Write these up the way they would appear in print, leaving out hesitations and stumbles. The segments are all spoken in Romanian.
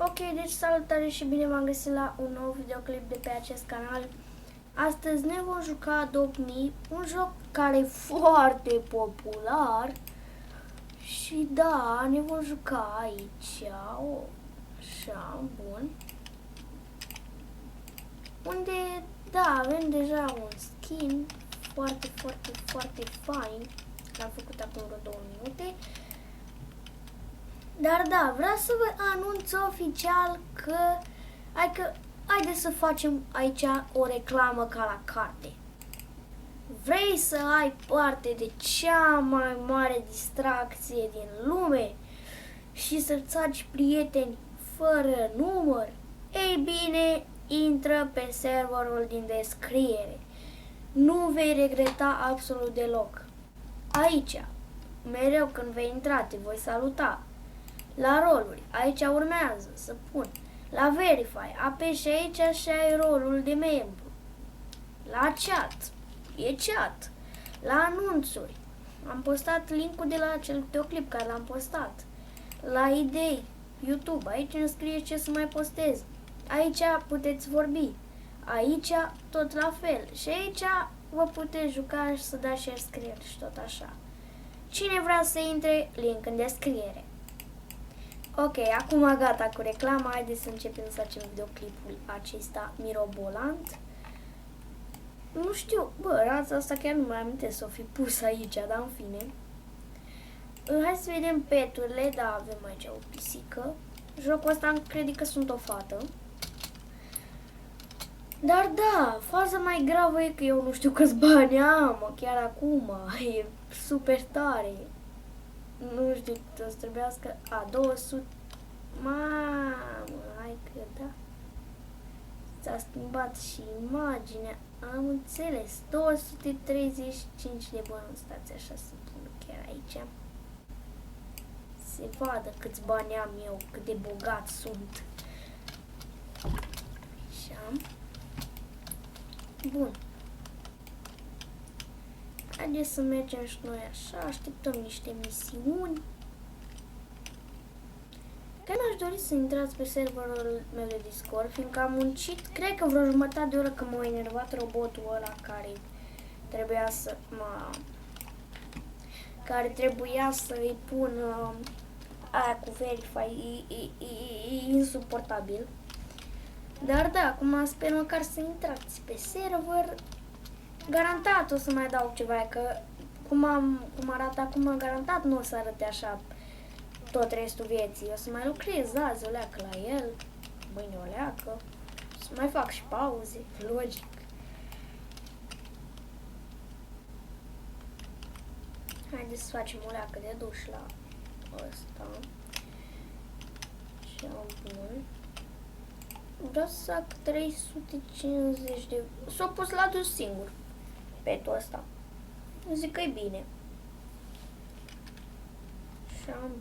Ok, deci salutare și bine v-am găsit la un nou videoclip de pe acest canal. Astăzi ne vom juca Dogme, un joc care e foarte popular. Și da, ne vom juca aici, așa, bun. Unde, da, avem deja un skin foarte fain. L-am făcut acum vreo 2 minute. Dar da, vreau să vă anunț oficial că haideți să facem aici o reclamă ca la carte. Vrei să ai parte de cea mai mare distracție din lume și să-ți faci prieteni fără număr? Ei bine, intră pe serverul din descriere. Nu vei regreta absolut deloc. Aici, mereu când vei intra, te voi saluta. La roluri, aici urmează să pun. La Verify, apeși aici și ai rolul de membru. La chat, e chat. La anunțuri, am postat linkul de la acel videoclip care l-am postat. La idei, YouTube, aici îmi scrie ce să mai postez. Aici puteți vorbi. Aici tot la fel. Și aici vă puteți juca și să dați share screen și tot așa. Cine vrea să intre, link în descriere. Ok, acum gata cu reclama, haideți să începem să facem videoclipul acesta mirobolant. Nu știu, rața asta chiar nu mai amintesc să o fi pus aici, dar în fine. Hai să vedem peturile, da, avem aici o pisică. Jocul ăsta cred că sunt o fată. Dar da, faza mai gravă e că eu nu știu câți bani am, chiar acum, e super tare. Nu știu, o să trebuiască, 200. Mamă, hai că da. S-a schimbat și imaginea. Am înțeles. 235 de bani. Stați așa să pun chiar aici. Se vadă câți bani am eu, cât de bogat sunt. Așa. Bun. Haideți să mergem și noi așa. Așteptăm niște misiuni. Că n-aș dori să intrați pe serverul meu de Discord, fiindcă am muncit, cred că vreo jumătate de oră că m-a enervat robotul ăla care trebuia să-i pun aia cu Verify, e insuportabil. Dar da, acum sper măcar să intrați pe server. Garantat o să mai dau ceva, că cum arată acum, garantat nu o să arate așa tot restul vieții. O să mai lucrez azi o leacă la el, mâine o leacă, o să mai fac și pauze, logic. Haideți să facem o leacă de duș la ăsta. Și bun. Vreau să fac 350 de... S-o pus la duș singur, petul ăsta. Zic că e bine.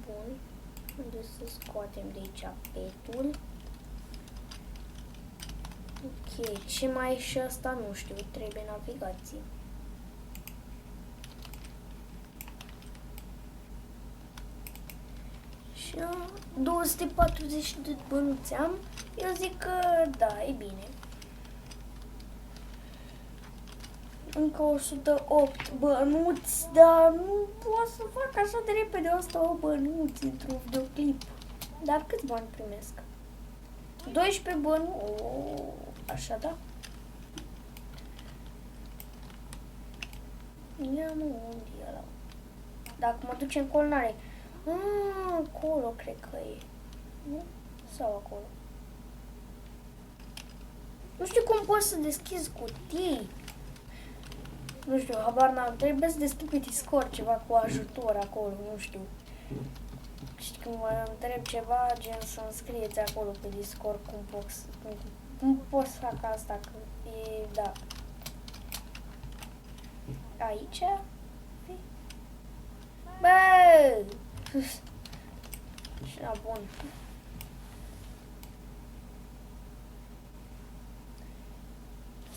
Bun. Unde să scoatem de aici petul. Ok, ce mai e și asta? Nu știu, trebuie navigație. Și 240 de bănuți am. Eu zic că da, e bine. Încă 108 bănuți, dar nu pot să fac așa de repede 108 bănuți într-un videoclip. Dar câți bani primesc? 12 bănuți, așa da? Ia mă, unde e ăla? Dacă mă duce încolo n-are. Acolo cred că e. Nu? Sau acolo? Nu știu cum poți să deschizi cutii. Nu știu, habar n-am, trebuie să deschid pe Discord ceva cu ajutor acolo, nu știu. Și când mă întreb ceva, gen să-mi scrieți acolo pe Discord cum pot să fac asta, că e, da. Aici? Bă! Și la bun.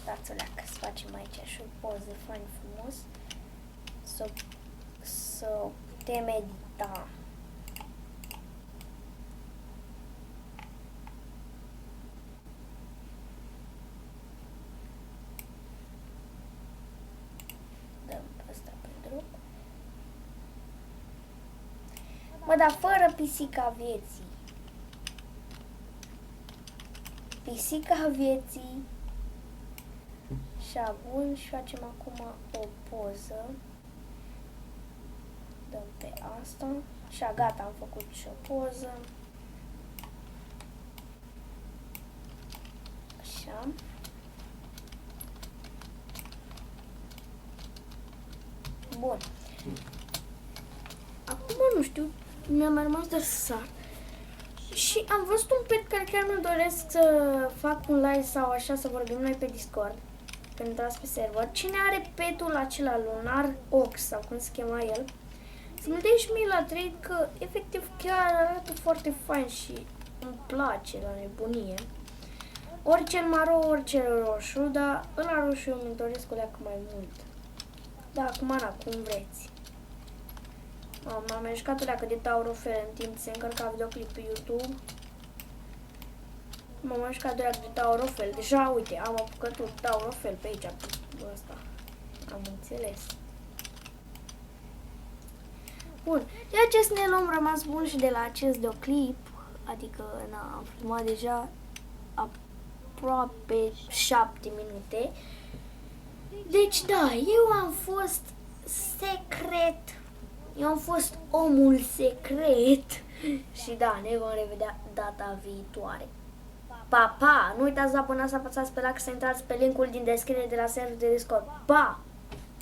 Stați o leacă, să facem aici și o poză fain frumos. Să putem edita. Bă, dar fără pisica vieții. Pisica vieții. Așa, bun, și facem acum o poză. Dăm pe asta. Așa, gata, am făcut și o poză. Așa. Bun. Acum nu știu, mi-a mai rămas de sar. Și am văzut un pet care chiar mi doresc să fac un live sau așa, să vorbim noi pe Discord. Când intrați pe server. Cine are petul acela lunar Ox sau cum se chema el, să-mi dai și mie la trade, că efectiv chiar arată foarte fain și îmi place la nebunie. Ori cel maro, ori cel roșu, dar ăla roșu eu mi doresc o leacă mai mult. Da, acum na, cum vreți. M-am mai jucat o leacă de Taurofel în timp se încărca videoclip pe YouTube. M-am mai jucat de leacă de Taurofel. Deja, uite, am apucături Taurofel pe aici, pe ăsta. Am înțeles. Bun, ceea ce să ne luăm rămas bun și de la acest videoclip, adică am filmat deja aproape 7 minute. Deci da, eu am fost secret. Eu am fost omul secret. Și da, ne vom revedea data viitoare. Pa, pa! Nu uitați să abonați, să apăsați pe like, să intrați pe linkul din descriere de la serverul de Discord. Pa!